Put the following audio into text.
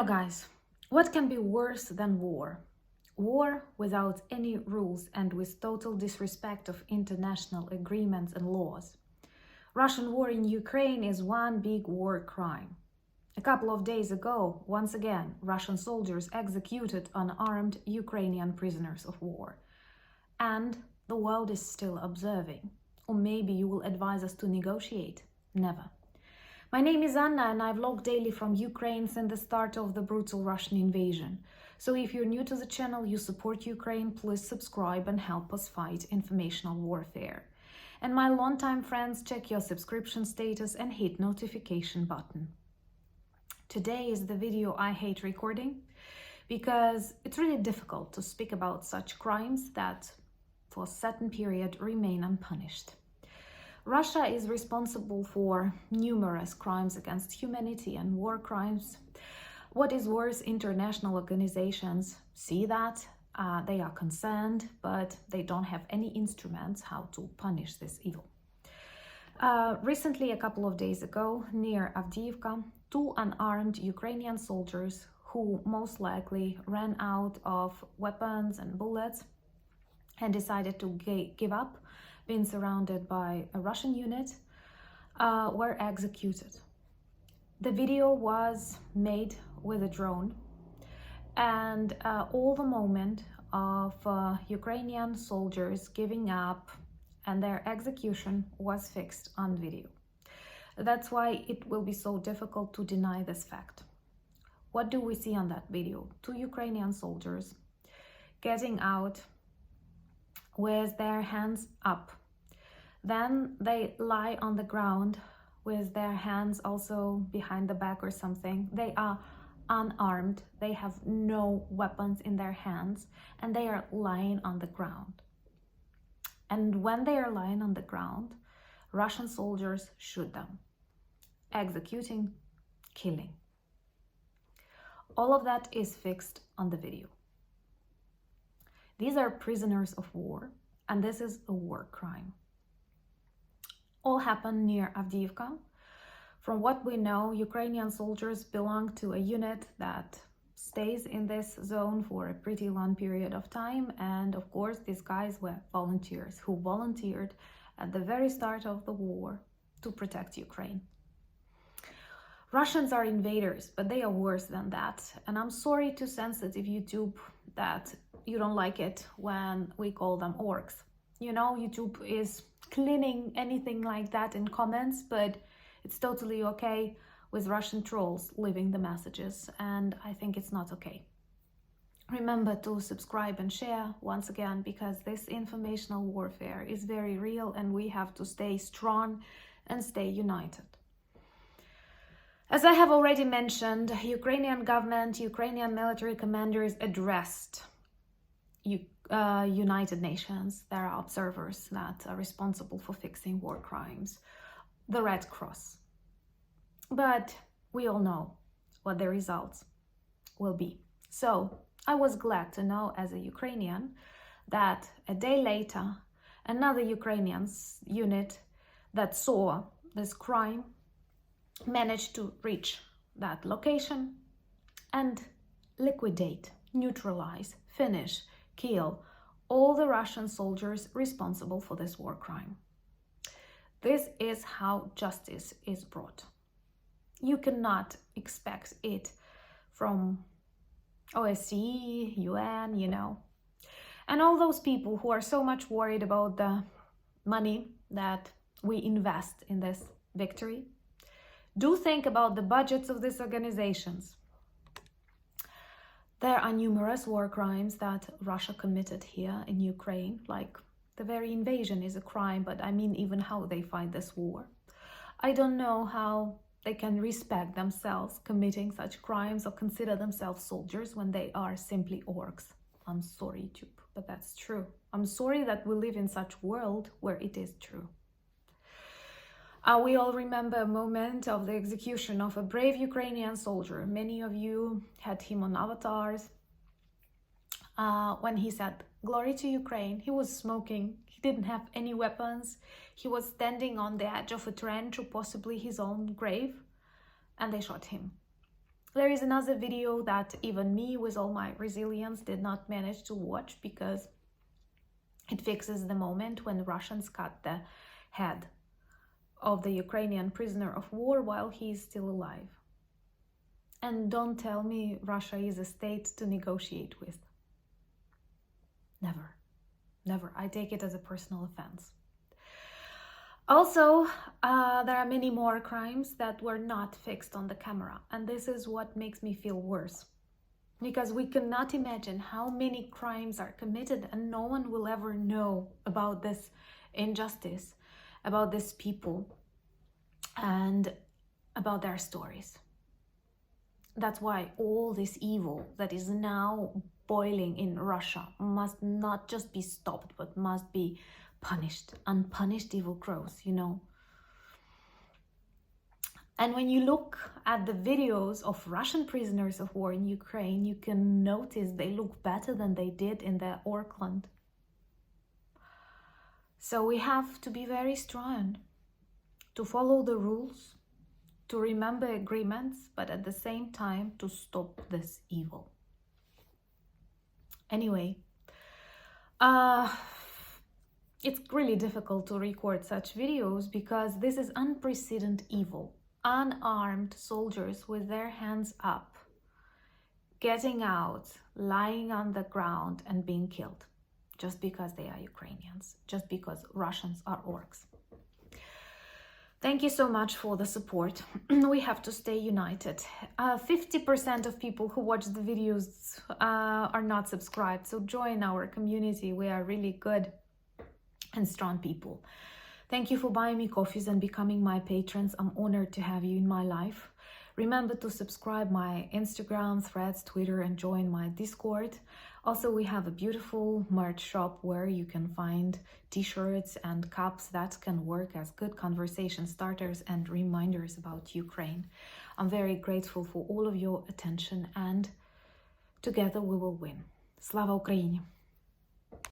Guys, what can be worse than war? War without any rules and with total disrespect of international agreements and laws. Russian war in Ukraine is one big war crime. A couple of days ago, once again, Russian soldiers executed unarmed Ukrainian prisoners of war. And the world is still observing. Or maybe you will advise us to negotiate. Never. My name is Anna and I vlog daily from Ukraine since the start of the brutal Russian invasion. So if you're new to the channel, you support Ukraine, please subscribe and help us fight informational warfare. And my longtime friends, check your subscription status and hit notification button. Today is the video I hate recording because it's really difficult to speak about such crimes that for a certain period remain unpunished. Russia is responsible for numerous crimes against humanity and war crimes. What is worse, international organizations see that, they are concerned, but they don't have any instruments how to punish this evil. Recently, a couple of days ago, near Avdiivka, two unarmed Ukrainian soldiers who most likely ran out of weapons and bullets and decided to give up, being surrounded by a Russian unit, were executed. The video was made with a drone, and all the moment of Ukrainian soldiers giving up and their execution was fixed on video. That's why it will be so difficult to deny this fact. What do we see on that video? Two Ukrainian soldiers getting out with their hands up. Then they lie on the ground with their hands also behind the back or something. They are unarmed. They have no weapons in their hands and they are lying on the ground. And when they are lying on the ground, Russian soldiers shoot them, executing, killing. All of that is fixed on the video. These are prisoners of war, and this is a war crime. All happened near Avdiivka. From what we know, Ukrainian soldiers belong to a unit that stays in this zone for a pretty long period of time. And of course, these guys were volunteers who volunteered at the very start of the war to protect Ukraine. Russians are invaders, but they are worse than that. And I'm sorry to sensitive YouTube that you don't like it when we call them orcs. You know, YouTube is cleaning anything like that in comments, but it's totally okay with Russian trolls leaving the messages, and I think it's not okay. Remember to subscribe and share once again, because this informational warfare is very real and we have to stay strong and stay united. As I have already mentioned, Ukrainian government, Ukrainian military commanders addressed United Nations. There are observers that are responsible for fixing war crimes, the Red Cross. But we all know what the results will be. So I was glad to know as a Ukrainian that a day later, another Ukrainian unit that saw this crime managed to reach that location and liquidate, neutralize, finish, kill all the Russian soldiers responsible for this war crime. This is how justice is brought. You cannot expect it from OSCE, UN, you know. And all those people who are so much worried about the money that we invest in this victory, do think about the budgets of these organizations. There are numerous war crimes that Russia committed here in Ukraine, like the very invasion is a crime, but I mean even how they fight this war. I don't know how they can respect themselves committing such crimes or consider themselves soldiers when they are simply orcs. I'm sorry, YouTube, but that's true. I'm sorry that we live in such a world where it is true. We all remember a moment of the execution of a brave Ukrainian soldier. Many of you had him on avatars. When he said, "Glory to Ukraine," he was smoking. He didn't have any weapons. He was standing on the edge of a trench or possibly his own grave, and they shot him. There is another video that even me, with all my resilience, did not manage to watch because it fixes the moment when Russians cut the head of the Ukrainian prisoner of war while he is still alive. And don't tell me Russia is a state to negotiate with. Never. Never. I take it as a personal offense. Also, there are many more crimes that were not fixed on the camera, and this is what makes me feel worse. Because we cannot imagine how many crimes are committed and no one will ever know about this injustice, about these people, and about their stories. That's why all this evil that is now boiling in Russia must not just be stopped, but must be punished. Unpunished evil grows, you know. And when you look at the videos of Russian prisoners of war in Ukraine, you can notice they look better than they did in the Auckland. So we have to be very strong, to follow the rules, to remember agreements, but at the same time to stop this evil. Anyway, it's really difficult to record such videos because this is unprecedented evil. Unarmed soldiers with their hands up, getting out, lying on the ground and being killed just because they are Ukrainians, just because Russians are orcs. Thank you so much for the support. We have to stay united. 50% of people who watch the videos are not subscribed, so join our community. We are really good and strong people. Thank you for buying me coffees and becoming my patrons. I'm honored to have you in my life. Remember to subscribe my Instagram, Threads, Twitter, and join my Discord. Also, we have a beautiful merch shop where you can find t-shirts and cups that can work as good conversation starters and reminders about Ukraine. I'm very grateful for all of your attention, and together we will win. Slava Ukraini!